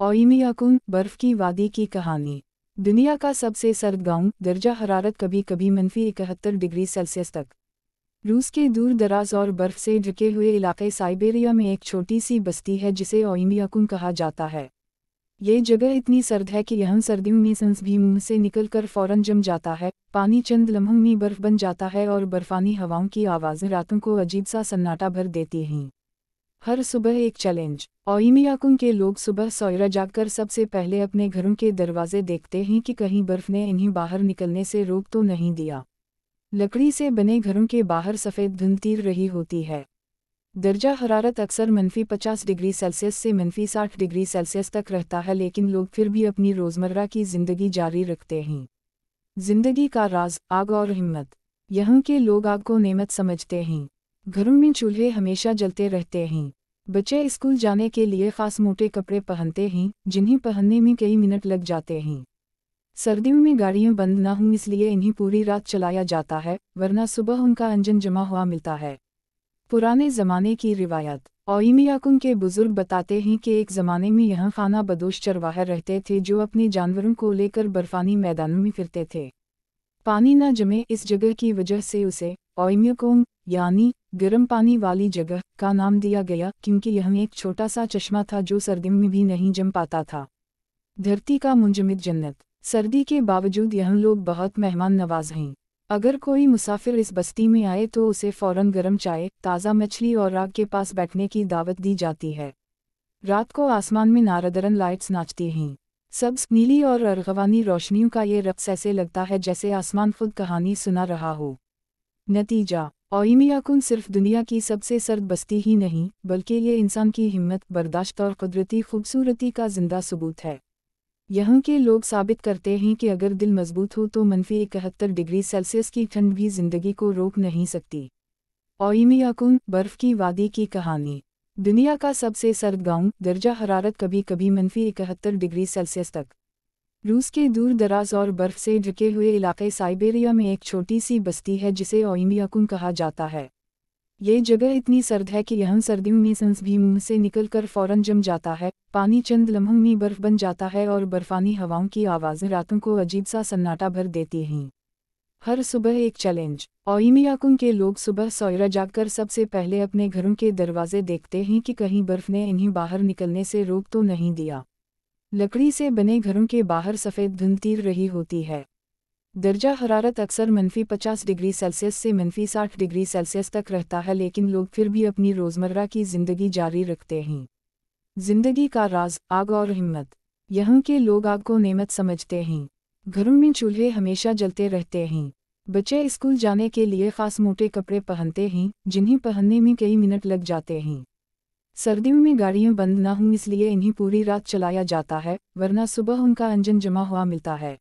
ओइमियाकुन बर्फ की वादी की कहानी। दुनिया का सबसे सर्द गांव, दर्जा हरारत कभी कभी -71 डिग्री सेल्सियस तक। रूस के दूर दराज और बर्फ से ढके हुए इलाके साइबेरिया में एक छोटी सी बस्ती है जिसे ओइमियाकुन कहा जाता है। ये जगह इतनी सर्द है कि यहाँ सर्दियों में सांस भी मुंह से निकलकर फौरन जम जाता है, पानी चंद लम्हों में बर्फ बन जाता है और बर्फानी हवाओं की आवाज़ें रातों को अजीब सा सन्नाटा भर देती हैं। हर सुबह एक चैलेंज। ओइमियाकुन के लोग सुबह सवेरे जागकर सबसे पहले अपने घरों के दरवाजे देखते हैं कि कहीं बर्फ ने इन्हें बाहर निकलने से रोक तो नहीं दिया। लकड़ी से बने घरों के बाहर सफ़ेद धुंध तीर रही होती है। दर्जा हरारत अक्सर -50 डिग्री सेल्सियस से -60 डिग्री सेल्सियस तक रहता है, लेकिन लोग फिर भी अपनी रोज़मर्रा की ज़िंदगी जारी रखते हैं। ज़िंदगी का राज, आग और हिम्मत। यहाँ के लोग आग को नेमत समझते हैं। घरों में चूल्हे हमेशा जलते रहते हैं। बच्चे स्कूल जाने के लिए खास मोटे कपड़े पहनते हैं, जिन्हें पहनने में कई मिनट लग जाते हैं। सर्दियों में गाड़ियाँ बंद ना हों इसलिए इन्हें पूरी रात चलाया जाता है, वरना सुबह उनका इंजन जमा हुआ मिलता है। पुराने ज़माने की रिवायत। ओइमियाकुन के बुजुर्ग बताते हैं कि एक ज़माने में यहाँ खाना बदोश चरवाहे रहते थे जो अपने जानवरों को लेकर बर्फानी मैदानों में फिरते थे। पानी न जमे इस जगह की वजह से उसे ओइमियाकुन यानी गर्म पानी वाली जगह का नाम दिया गया, क्योंकि यह एक छोटा सा चश्मा था जो सर्दियों में भी नहीं जम पाता था। धरती का मुंजमद जन्नत। सर्दी के बावजूद यहाँ लोग बहुत मेहमान नवाज हैं। अगर कोई मुसाफिर इस बस्ती में आए तो उसे फौरन गर्म चाय, ताज़ा मछली और आग के पास बैठने की दावत दी जाती है। रात को आसमान में नारदरन लाइट्स नाचती हैं। सब्ज, नीली और अर्गवानी रोशनियों का ये रक्स ऐसे लगता है जैसे आसमान खुद कहानी सुना रहा हो। नतीजा। ओइमियाकुन सिर्फ दुनिया की सबसे सर्द बस्ती ही नहीं, बल्कि ये इंसान की हिम्मत, बर्दाश्त और कुदरती खूबसूरती का जिंदा सबूत है। यहाँ के लोग साबित करते हैं कि अगर दिल मजबूत हो तो -71 डिग्री सेल्सियस की ठंड भी जिंदगी को रोक नहीं सकती। ओइमियाकुन बर्फ की वादी की कहानी। दुनिया का सबसे सर्द गांव, दर्जा हरारत कभी कभी -71 डिग्री सेल्सियस तक। रूस के दूर दराज और बर्फ से ढके हुए इलाके साइबेरिया में एक छोटी सी बस्ती है जिसे ओइमियाकुन कहा जाता है। ये जगह इतनी सर्द है कि यहाँ सर्दियों में सांस भी मुंह से निकलकर फौरन जम जाता है, पानी चंद लम्हों में बर्फ बन जाता है और बर्फानी हवाओं की आवाज़ें रातों को अजीब सा सन्नाटा भर देती हैं। हर सुबह एक चैलेंज। ओइमियाकुन के लोग सुबह सवेरे जागकर सबसे पहले अपने घरों के दरवाजे देखते हैं कि कहीं बर्फ ने इन्हें बाहर निकलने से रोक तो नहीं दिया। लकड़ी से बने घरों के बाहर सफ़ेद धुंध तीर रही होती है। दर्जा हरारत अक्सर -50 डिग्री सेल्सियस से -60 डिग्री सेल्सियस तक रहता है, लेकिन लोग फिर भी अपनी रोज़मर्रा की ज़िंदगी जारी रखते हैं। ज़िंदगी का राज, आग और हिम्मत। यहाँ के लोग आग को नेमत समझते हैं। घरों में चूल्हे हमेशा जलते रहते हैं। बच्चे स्कूल जाने के लिए खास मोटे कपड़े पहनते हैं, जिन्हें पहनने में कई मिनट लग जाते हैं। सर्दियों में गाड़ियाँ बंद ना हों इसलिए इन्हें पूरी रात चलाया जाता है, वरना सुबह उनका इंजन जमा हुआ मिलता है।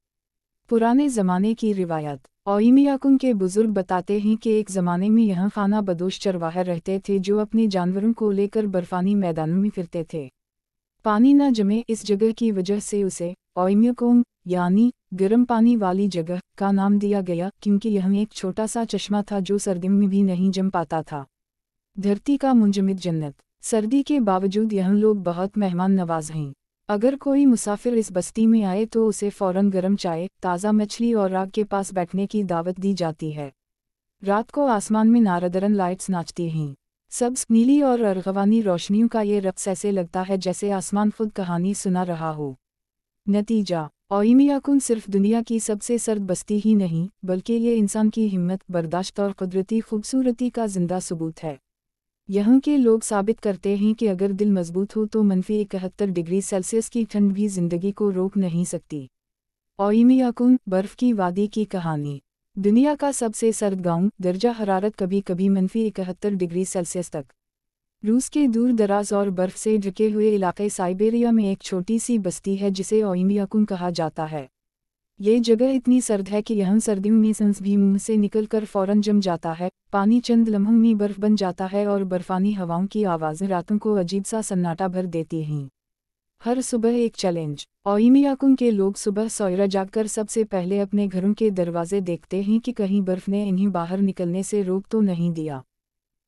पुराने ज़माने की रिवायत। ओइमियाकुन के बुजुर्ग बताते हैं कि एक ज़माने में यहाँ खाना बदोश चरवाहे रहते थे जो अपने जानवरों को लेकर बर्फानी मैदानों में फिरते थे। पानी न जमे इस जगह की वजह से उसे ओइमियाकुन यानी गर्म पानी वाली जगह का नाम दिया गया, क्योंकि यह एक छोटा सा चश्मा था जो सर्दियों में भी नहीं जम पाता था। धरती का मुंजमद जन्नत। सर्दी के बावजूद यहाँ लोग बहुत मेहमान नवाज हैं। अगर कोई मुसाफिर इस बस्ती में आए तो उसे फौरन गर्म चाय, ताज़ा मछली और आग के पास बैठने की दावत दी जाती है। रात को आसमान में नारदरन लाइट्स नाचती हैं। सब्ज, नीली और अर्गवानी रोशनियों का ये रक्स ऐसे लगता है जैसे आसमान खुद कहानी सुना रहा हो। नतीजा। ओइमियाकुन सिर्फ दुनिया की सबसे सर्द बस्ती ही नहीं, बल्कि ये इंसान की हिम्मत, बर्दाश्त और कुदरती खूबसूरती का जिंदा सबूत है। यहाँ के लोग साबित करते हैं कि अगर दिल मजबूत हो तो -71 डिग्री सेल्सियस की ठंड भी जिंदगी को रोक नहीं सकती। ओइमियाकुन बर्फ की वादी की कहानी। दुनिया का सबसे सर्द गांव, दर्जा हरारत कभी कभी -71 डिग्री सेल्सियस तक। रूस के दूर दराज और बर्फ से ढके हुए इलाके साइबेरिया में एक छोटी सी बस्ती है जिसे ओइमियाकुन कहा जाता है। ये जगह इतनी सर्द है कि यहाँ सर्दियों में सांस भी मुंह से निकलकर फौरन जम जाता है, पानी चंद लम्हों में बर्फ बन जाता है और बर्फानी हवाओं की आवाज़ें रातों को अजीब सा सन्नाटा भर देती हैं। हर सुबह एक चैलेंज। ओइमियाकुन के लोग सुबह सवेरे जागकर सबसे पहले अपने घरों के दरवाजे देखते हैं कि कहीं बर्फ ने इन्हें बाहर निकलने से रोक तो नहीं दिया।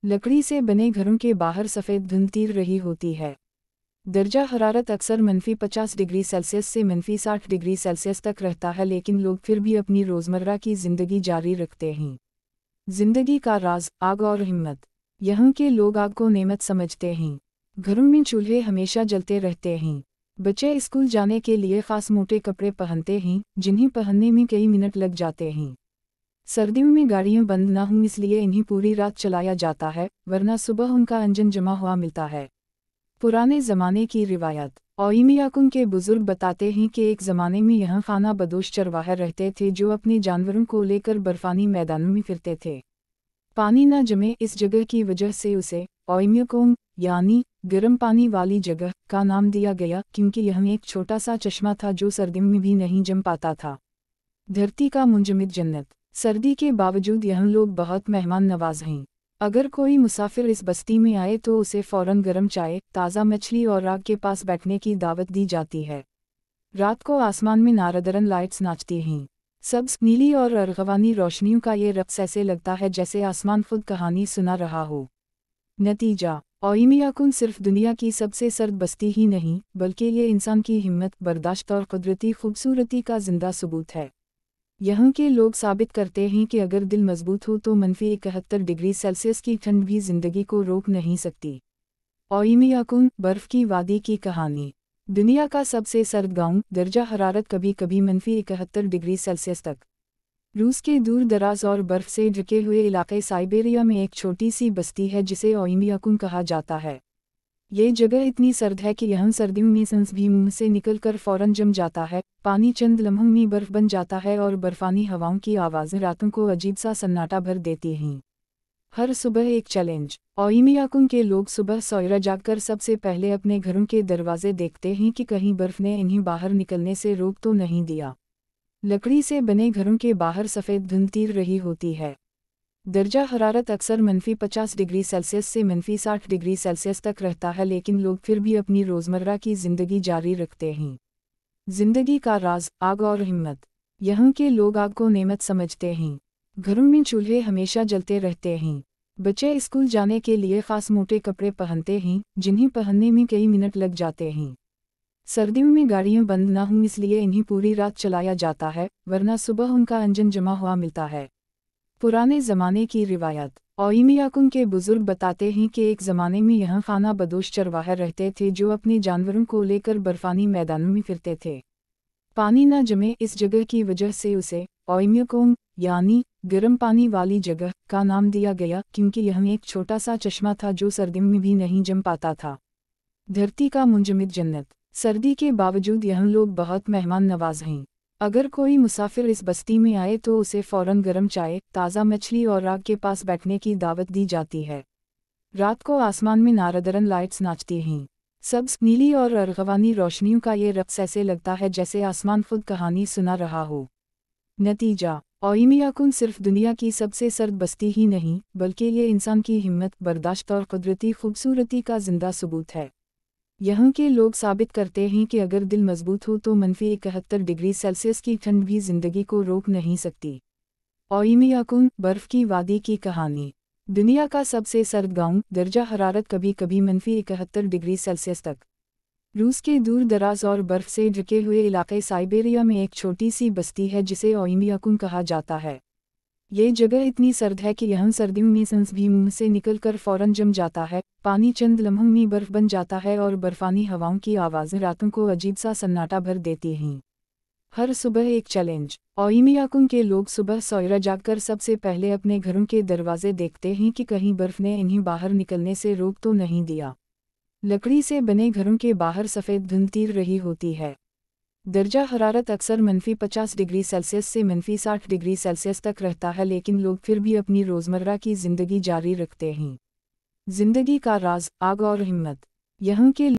लकड़ी से बने घरों के बाहर सफ़ेद धुंध तीर रही होती है। दर्जा हरारत अक्सर -50 डिग्री सेल्सियस से -60 डिग्री सेल्सियस तक रहता है, लेकिन लोग फिर भी अपनी रोज़मर्रा की ज़िंदगी जारी रखते हैं। ज़िंदगी का राज, आग और हिम्मत। यहाँ के लोग आग को नेमत समझते हैं। घरों में चूल्हे हमेशा जलते रहते हैं। बच्चे स्कूल जाने के लिए ख़ास मोटे कपड़े पहनते हैं, जिन्हें पहनने में कई मिनट लग जाते हैं। सर्दियों में गाड़ियाँ बंद ना हों इसलिए इन्हें पूरी रात चलाया जाता है, वरना सुबह उनका इंजन जमा हुआ मिलता है। पुराने ज़माने की रिवायत। ओइमियाकुन के बुज़ुर्ग बताते हैं कि एक ज़माने में यहाँ खाना बदोश चरवाहे रहते थे जो अपने जानवरों को लेकर बर्फ़ानी मैदानों में फिरते थे। पानी न जमे इस जगह की वजह से उसे ओइमियाकुन यानी गर्म पानी वाली जगह का नाम दिया गया, क्योंकि यह एक छोटा सा चश्मा था जो सर्दियों में भी नहीं जम पाता था। धरती का मुंजमद जन्नत। सर्दी के बावजूद यहाँ लोग बहुत मेहमान नवाज हैं। अगर कोई मुसाफिर इस बस्ती में आए तो उसे फ़ौरन गर्म चाय, ताज़ा मछली और आग के पास बैठने की दावत दी जाती है। रात को आसमान में नारदरन लाइट्स नाचती हैं। सब्ज़, नीली और अर्गवानी रोशनियों का ये रक़्स ऐसे लगता है जैसे आसमान खुद कहानी सुना रहा हो। नतीजा, ओइमियाकुन सिर्फ दुनिया की सबसे सर्द बस्ती ही नहीं, बल्कि ये इंसान की हिम्मत, बर्दाश्त और कुदरती खूबसूरती का जिंदा सबूत है। यहाँ के लोग साबित करते हैं कि अगर दिल मजबूत हो तो -71 डिग्री सेल्सियस की ठंड भी जिंदगी को रोक नहीं सकती। ओइमियाकुन, बर्फ की वादी की कहानी। दुनिया का सबसे सर्द गांव, दर्जा हरारत कभी कभी -71 डिग्री सेल्सियस तक। रूस के दूर दराज और बर्फ से ढके हुए इलाके साइबेरिया में एक छोटी सी बस्ती है जिसे ओइमियाकुन कहा जाता है। ये जगह इतनी सर्द है कि यहाँ सर्दियों में सांस भी मुंह से निकलकर फौरन जम जाता है, पानी चंद लम्हों में बर्फ बन जाता है और बर्फानी हवाओं की आवाज़ें रातों को अजीब सा सन्नाटा भर देती हैं। हर सुबह एक चैलेंज। ओइमियाकुन के लोग सुबह सवेरे जागकर सबसे पहले अपने घरों के दरवाजे देखते हैं कि कहीं बर्फ ने इन्हें बाहर निकलने से रोक तो नहीं दिया। लकड़ी से बने घरों के बाहर सफ़ेद धुंध तीर रही होती है। दर्जा हरारत अक्सर -50 डिग्री सेल्सियस से -60 डिग्री सेल्सियस तक रहता है, लेकिन लोग फिर भी अपनी रोज़मर्रा की ज़िंदगी जारी रखते हैं। ज़िंदगी का राज, आग और हिम्मत। यहाँ के लोग आग को नेमत समझते हैं। घरों में चूल्हे हमेशा जलते रहते हैं। बच्चे स्कूल जाने के लिए ख़ास मोटे कपड़े पहनते हैं, जिन्हें पहनने में कई मिनट लग जाते हैं। सर्दियों में गाड़ियाँ बंद ना हों इसलिए इन्हें पूरी रात चलाया जाता है, वरना सुबह उनका इंजन जमा हुआ मिलता है। पुराने ज़माने की रिवायत। ओइमियाकुन के बुज़ुर्ग बताते हैं कि एक ज़माने में यहाँ खाना बदोश चरवाहे रहते थे जो अपने जानवरों को लेकर बर्फ़ानी मैदानों में फिरते थे। पानी न जमे इस जगह की वजह से उसे ओइमियाकुन यानी गर्म पानी वाली जगह का नाम दिया गया, क्योंकि यह एक छोटा सा चश्मा था जो सर्दियों में भी नहीं जम पाता था। धरती का मुंजमद जन्नत। सर्दी के बावजूद यहाँ लोग बहुत मेहमान नवाज हैं। अगर कोई मुसाफिर इस बस्ती में आए तो उसे फ़ौरन गर्म चाय, ताज़ा मछली और आग के पास बैठने की दावत दी जाती है। रात को आसमान में नारदरन लाइट्स नाचती हैं। सब्ज़, नीली और अर्गवानी रोशनियों का ये रक़्स ऐसे लगता है जैसे आसमान खुद कहानी सुना रहा हो। नतीजा, ओइमियाकुन सिर्फ दुनिया की सबसे सर्द बस्ती ही नहीं, बल्कि ये इंसान की हिम्मत, बर्दाश्त और कुदरती खूबसूरती का जिंदा सबूत है। यहाँ के लोग साबित करते हैं कि अगर दिल मजबूत हो तो -71 डिग्री सेल्सियस की ठंड भी जिंदगी को रोक नहीं सकती। ओइमियाकुन, बर्फ की वादी की कहानी। दुनिया का सबसे सर्द गांव, दर्जा हरारत कभी कभी -71 डिग्री सेल्सियस तक। रूस के दूर दराज और बर्फ से ढके हुए इलाके साइबेरिया में एक छोटी सी बस्ती है जिसे ओइमियाकुन कहा जाता है। ये जगह इतनी सर्द है कि यहाँ सर्दियों में सांस भी मुंह से निकलकर फौरन जम जाता है, पानी चंद लम्हों में बर्फ बन जाता है और बर्फानी हवाओं की आवाज़ें रातों को अजीब सा सन्नाटा भर देती हैं। हर सुबह एक चैलेंज। ओइमियाकुन के लोग सुबह सवेरे जागकर सबसे पहले अपने घरों के दरवाजे देखते हैं कि कहीं बर्फ ने इन्हें बाहर निकलने से रोक तो नहीं दिया। लकड़ी से बने घरों के बाहर सफ़ेद धुंध तीर रही होती है। दर्जा हरारत अक्सर -50 डिग्री सेल्सियस से -60 डिग्री सेल्सियस तक रहता है, लेकिन लोग फिर भी अपनी रोज़मर्रा की ज़िंदगी जारी रखते हैं। ज़िंदगी का राज, आग और हिम्मत। यहाँ के